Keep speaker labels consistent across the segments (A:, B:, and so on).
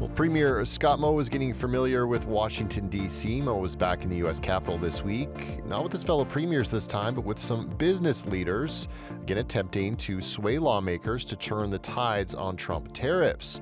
A: Well, Premier Scott Moe is getting familiar with Washington, D.C. Moe was back in the U.S. Capitol this week, not with his fellow premiers this time, but with some business leaders, again attempting to sway lawmakers to turn the tides on Trump tariffs.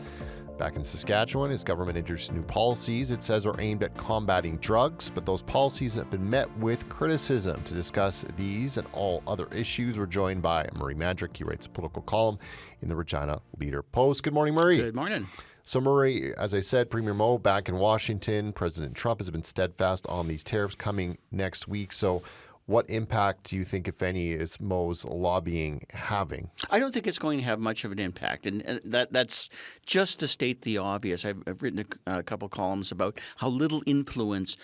A: Back in Saskatchewan, his government introduced new policies it says are aimed at combating drugs, but those policies have been met with criticism. To discuss these and all other issues, we're joined by Murray Mandryk. He writes a political column in the Regina Leader-Post. Good morning, Murray.
B: Good morning.
A: So, Murray, as I said, Premier Moe back in Washington. President Trump has been steadfast on these tariffs coming next week. So what impact do you think, if any, is Moe's lobbying having?
B: I don't think it's going to have much of an impact, and that's just to state the obvious. I've written a couple columns about how little influence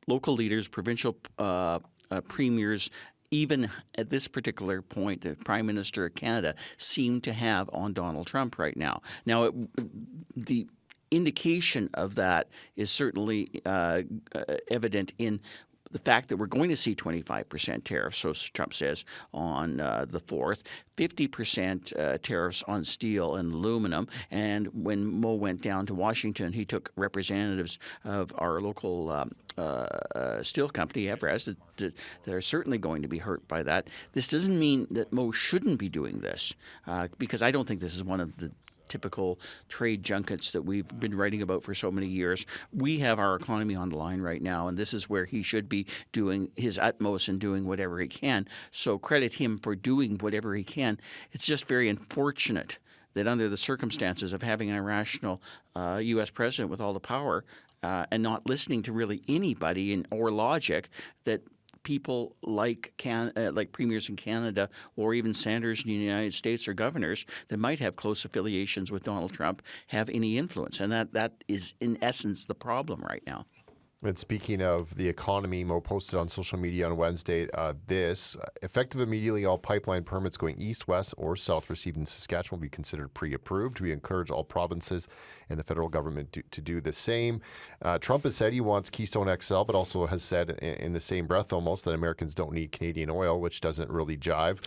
B: local leaders, provincial premiers, even at this particular point, the Prime Minister of Canada seem to have on Donald Trump right now. Now, the indication of that is certainly evident in the fact that we're going to see 25% tariffs, so Trump says, on the 4th, 50% tariffs on steel and aluminum. And when Moe went down to Washington, he took representatives of our local steel company, Everest, that are certainly going to be hurt by that. This doesn't mean that Moe shouldn't be doing this, because I don't think this is one of the typical trade junkets that we've been writing about for so many years. We have our economy on the line right now, and this is where he should be doing his utmost and doing whatever he can. So credit him for doing whatever he can. It's just very unfortunate that under the circumstances of having an irrational U.S. president with all the power and not listening to really anybody or logic, that people like premiers in Canada or even senators in the United States or governors that might have close affiliations with Donald Trump have any influence. And that is, in essence, the problem right now.
A: And speaking of the economy, Moe posted on social media on Wednesday this: effective immediately, all pipeline permits going east, west, or south received in Saskatchewan will be considered pre-approved. We encourage all provinces and the federal government to do the same. Trump has said he wants Keystone XL, but also has said in the same breath almost that Americans don't need Canadian oil, which doesn't really jive.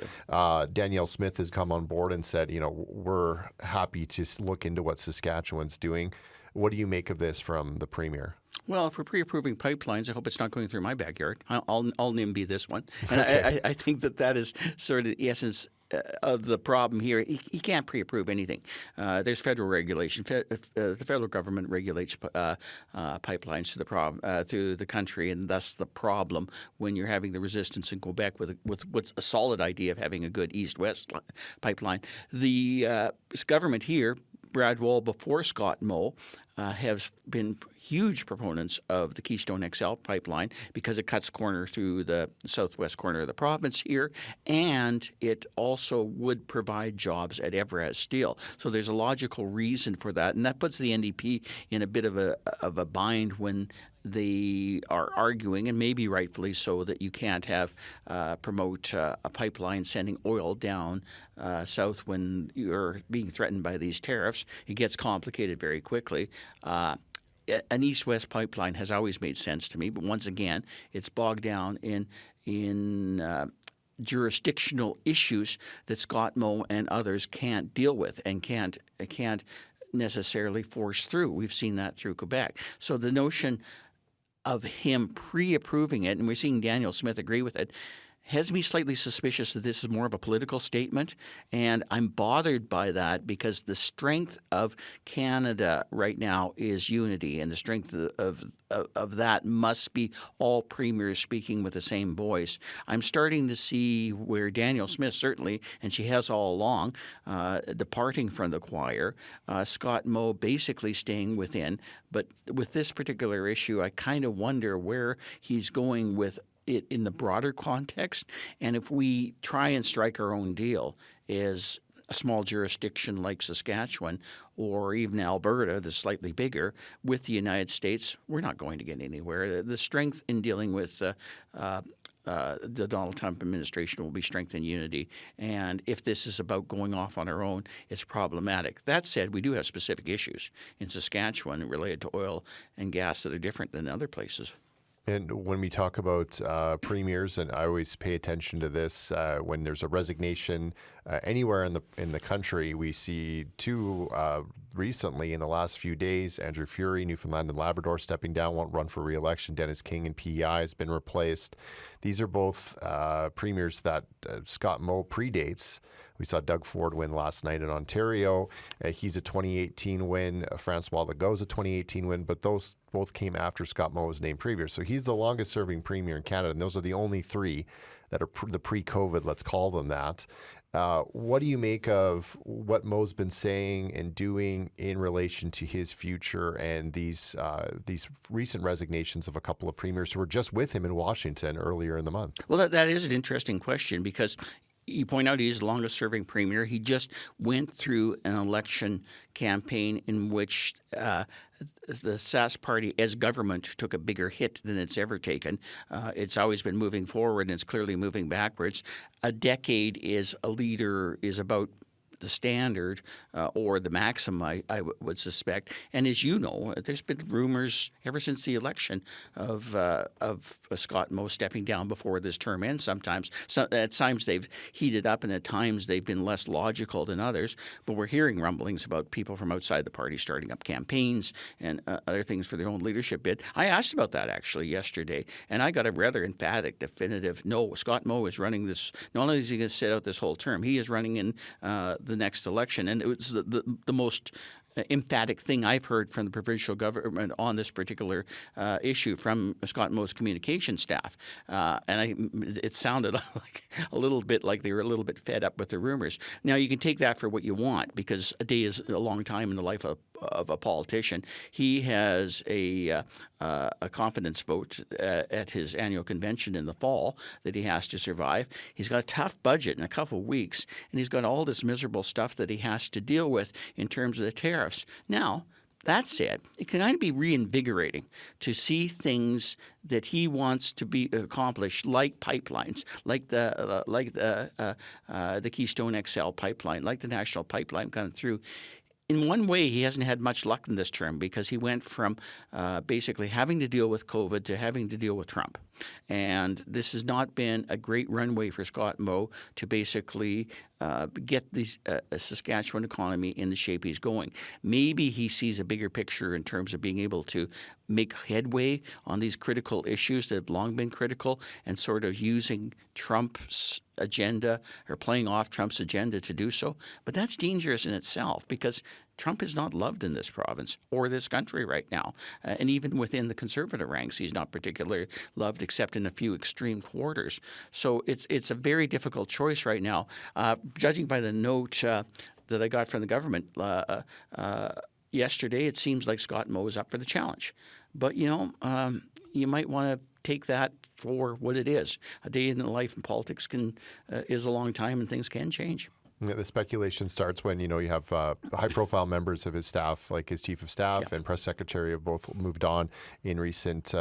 A: Danielle Smith has come on board and said, we're happy to look into what Saskatchewan's doing. What do you make of this from the Premier?
B: Well, if we're pre-approving pipelines, I hope it's not going through my backyard. I'll NIMBY this one. And
A: Okay.
B: I think that is sort of the essence of the problem here. He can't pre-approve anything. There's federal regulation. The federal government regulates pipelines through the country, and thus the problem when you're having the resistance in Quebec with what's a solid idea of having a good east-west pipeline. The government here, Brad Wall before Scott Moe, have been huge proponents of the Keystone XL pipeline because it cuts corner through the southwest corner of the province here, and it also would provide jobs at Everest Steel. So there's a logical reason for that, and that puts the NDP in a bit of a bind when they are arguing, and maybe rightfully so, that you can't promote a pipeline sending oil down south when you're being threatened by these tariffs. It gets complicated very quickly. An east-west pipeline has always made sense to me, but once again, it's bogged down in jurisdictional issues that Scott Moe and others can't deal with and can't necessarily force through. We've seen that through Quebec. So the notion of him pre-approving it, and we're seeing Danielle Smith agree with it, has me slightly suspicious that this is more of a political statement, and I'm bothered by that because the strength of Canada right now is unity, and the strength of that must be all premiers speaking with the same voice. I'm starting to see where Danielle Smith certainly, and she has all along, departing from the choir. Scott Moe basically staying within, but with this particular issue, I kind of wonder where he's going with it in the broader context. And if we try and strike our own deal as a small jurisdiction like Saskatchewan or even Alberta, that's slightly bigger, with the United States, we're not going to get anywhere. The strength in dealing with the Donald Trump administration will be strength and unity. And if this is about going off on our own, it's problematic. That said, we do have specific issues in Saskatchewan related to oil and gas that are different than other places.
A: And when we talk about premiers, and I always pay attention to this, when there's a resignation anywhere in the country, we see two recently in the last few days, Andrew Furey, Newfoundland and Labrador, stepping down, won't run for re-election. Dennis King in PEI has been replaced. These are both premiers that Scott Moe predates. We saw Doug Ford win last night in Ontario. He's a 2018 win. Francois Legault's a 2018 win, but those both came after Scott Moe was named premier. So he's the longest serving premier in Canada, and those are the only three that are the pre-COVID, let's call them that. What do you make of what Moe's been saying and doing in relation to his future and these recent resignations of a couple of premiers who were just with him in Washington earlier in the month?
B: Well, that is an interesting question because you point out he's the longest serving premier. He just went through an election campaign in which the Sask party as government took a bigger hit than it's ever taken. It's always been moving forward and it's clearly moving backwards. A decade is about the standard or the maximum, I would suspect. And as you know, there's been rumors ever since the election of Scott Moe stepping down before this term ends sometimes. So, at times they've heated up and at times they've been less logical than others. But we're hearing rumblings about people from outside the party starting up campaigns and other things for their own leadership bid. I asked about that actually yesterday, and I got a rather emphatic, definitive no. Scott Moe is running this. Not only is he going to sit out this whole term, he is running in the next election. And it was the most emphatic thing I've heard from the provincial government on this particular issue from Scott Moe's communication staff. It sounded like a little bit like they were a little bit fed up with the rumors. Now, you can take that for what you want because a day is a long time in the life of a politician. He has a confidence vote at his annual convention in the fall that he has to survive. He's got a tough budget in a couple of weeks, and he's got all this miserable stuff that he has to deal with in terms of the tariffs. Now, that said, it can kind of be reinvigorating to see things that he wants to be accomplished, like pipelines, like the Keystone XL pipeline, like the national pipeline coming through. In one way, he hasn't had much luck in this term because he went from basically having to deal with COVID to having to deal with Trump. And this has not been a great runway for Scott Moe to basically get the Saskatchewan economy in the shape he's going. Maybe he sees a bigger picture in terms of being able to make headway on these critical issues that have long been critical and sort of using Trump's agenda or playing off Trump's agenda to do so. But that's dangerous in itself because Trump is not loved in this province or this country right now. And even within the Conservative ranks, he's not particularly loved except in a few extreme quarters. So it's a very difficult choice right now. Judging by the note that I got from the government yesterday, it seems like Scott Moe is up for the challenge. But, you might want to take that for what it is. A day in the life in politics is a long time and things can change.
A: The speculation starts when, you have high-profile members of his staff, like his chief of staff and press secretary, have both moved on in recent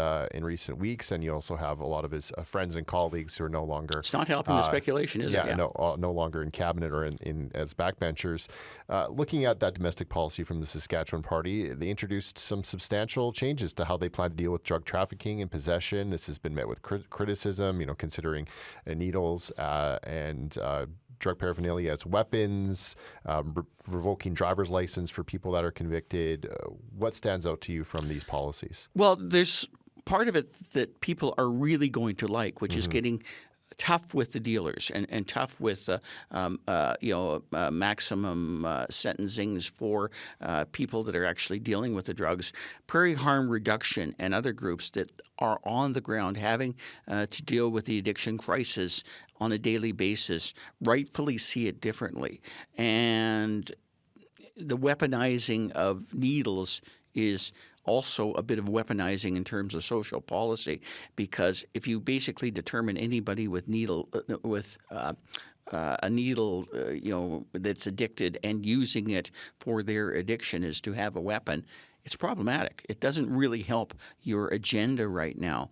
A: weeks, and you also have a lot of his friends and colleagues who are no longer.
B: It's not helping the speculation, is it?
A: Yeah, no longer in cabinet or in as backbenchers. Looking at that domestic policy from the Saskatchewan Party, they introduced some substantial changes to how they plan to deal with drug trafficking and possession. This has been met with criticism, considering needles and drug paraphernalia as weapons, revoking driver's license for people that are convicted. What stands out to you from these policies?
B: Well, there's part of it that people are really going to like, which is getting tough with the dealers and tough with maximum sentencings for people that are actually dealing with the drugs. Prairie harm reduction and other groups that are on the ground having to deal with the addiction crisis on a daily basis rightfully see it differently. And the weaponizing of needles is also a bit of weaponizing in terms of social policy, because if you basically determine anybody with a needle, that's addicted and using it for their addiction is to have a weapon, it's problematic. It doesn't really help your agenda right now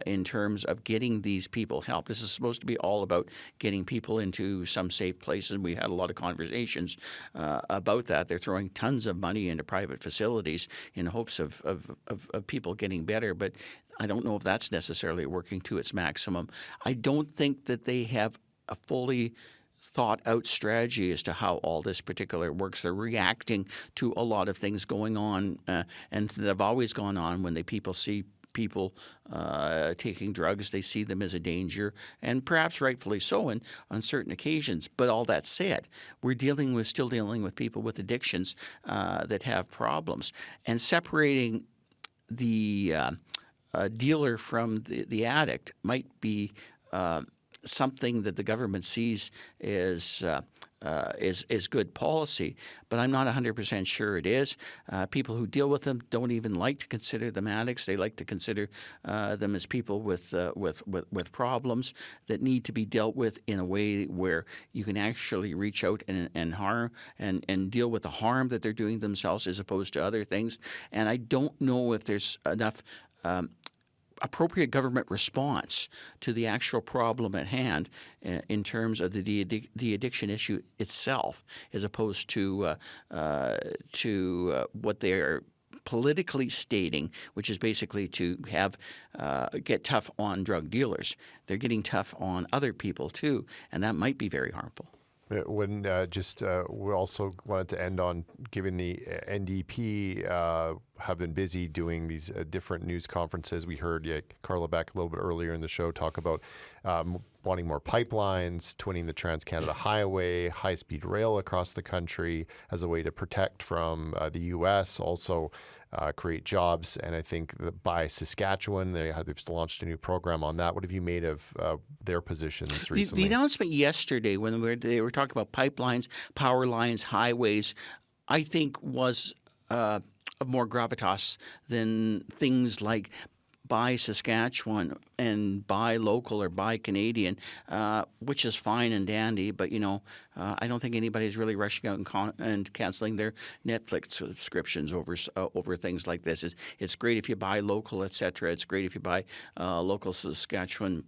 B: in terms of getting these people help. This is supposed to be all about getting people into some safe places. We had a lot of conversations about that. They're throwing tons of money into private facilities in hopes of people getting better, but I don't know if that's necessarily working to its maximum. I don't think that they have a fully thought out strategy as to how all this particular works. They're reacting to a lot of things going on, and that have always gone on when people see people taking drugs. They see them as a danger, and perhaps rightfully so on certain occasions. But all that said, we're still dealing with people with addictions that have problems, and separating the dealer from the addict might be something that the government sees is good policy, but I'm not 100% sure it is. People who deal with them don't even like to consider them addicts. They like to consider them as people with problems that need to be dealt with in a way where you can actually reach out and harm and deal with the harm that they're doing themselves as opposed to other things. And I don't know if there's enough appropriate government response to the actual problem at hand in terms of the addiction issue itself, as opposed to what they're politically stating, which is basically to get tough on drug dealers. They're getting tough on other people too, and that might be very harmful.
A: When we also wanted to end on giving the NDP have been busy doing these different news conferences. We heard Carla Beck a little bit earlier in the show talk about wanting more pipelines, twinning the Trans-Canada Highway, high-speed rail across the country as a way to protect from the U.S., also create jobs. And I think that by Saskatchewan, they've launched a new program on that. What have you made of their positions recently?
B: The announcement yesterday when they were talking about pipelines, power lines, highways, I think was of more gravitas than things like buy Saskatchewan and buy local or buy Canadian, which is fine and dandy. But, I don't think anybody's really rushing out and canceling their Netflix subscriptions over things like this. It's great if you buy local, et cetera. It's great if you buy local Saskatchewan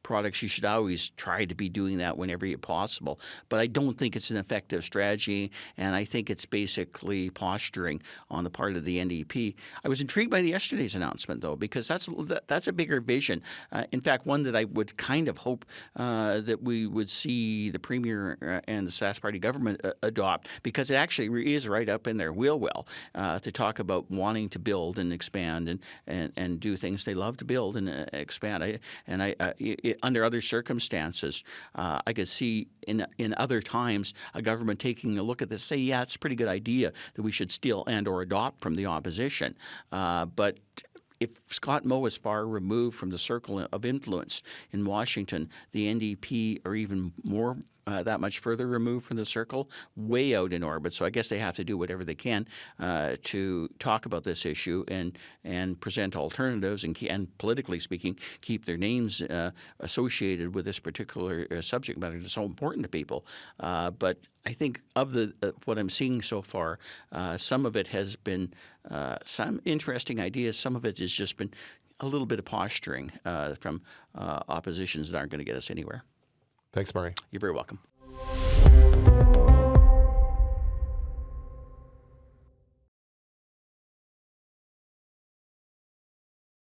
B: products. You should always try to be doing that whenever possible. But I don't think it's an effective strategy, and I think it's basically posturing on the part of the NDP. I was intrigued by yesterday's announcement, though, because that's a bigger vision. In fact, one that I would kind of hope that we would see the Premier and the Sask Party government adopt, because it actually is right up in their wheel well to talk about wanting to build and expand and do things they love to build and expand. Under other circumstances, I could see in other times a government taking a look at this, say, yeah, it's a pretty good idea that we should steal and or adopt from the opposition. But if Scott Moe is far removed from the circle of influence in Washington, the NDP are even more that much further removed from the circle, way out in orbit. So I guess they have to do whatever they can to talk about this issue and present alternatives and politically speaking, keep their names associated with this particular subject matter that's so important to people. But I think of what I'm seeing so far, some of it has been some interesting ideas. Some of it has just been a little bit of posturing from oppositions that aren't going to get us anywhere.
A: Thanks, Murray.
B: You're very welcome.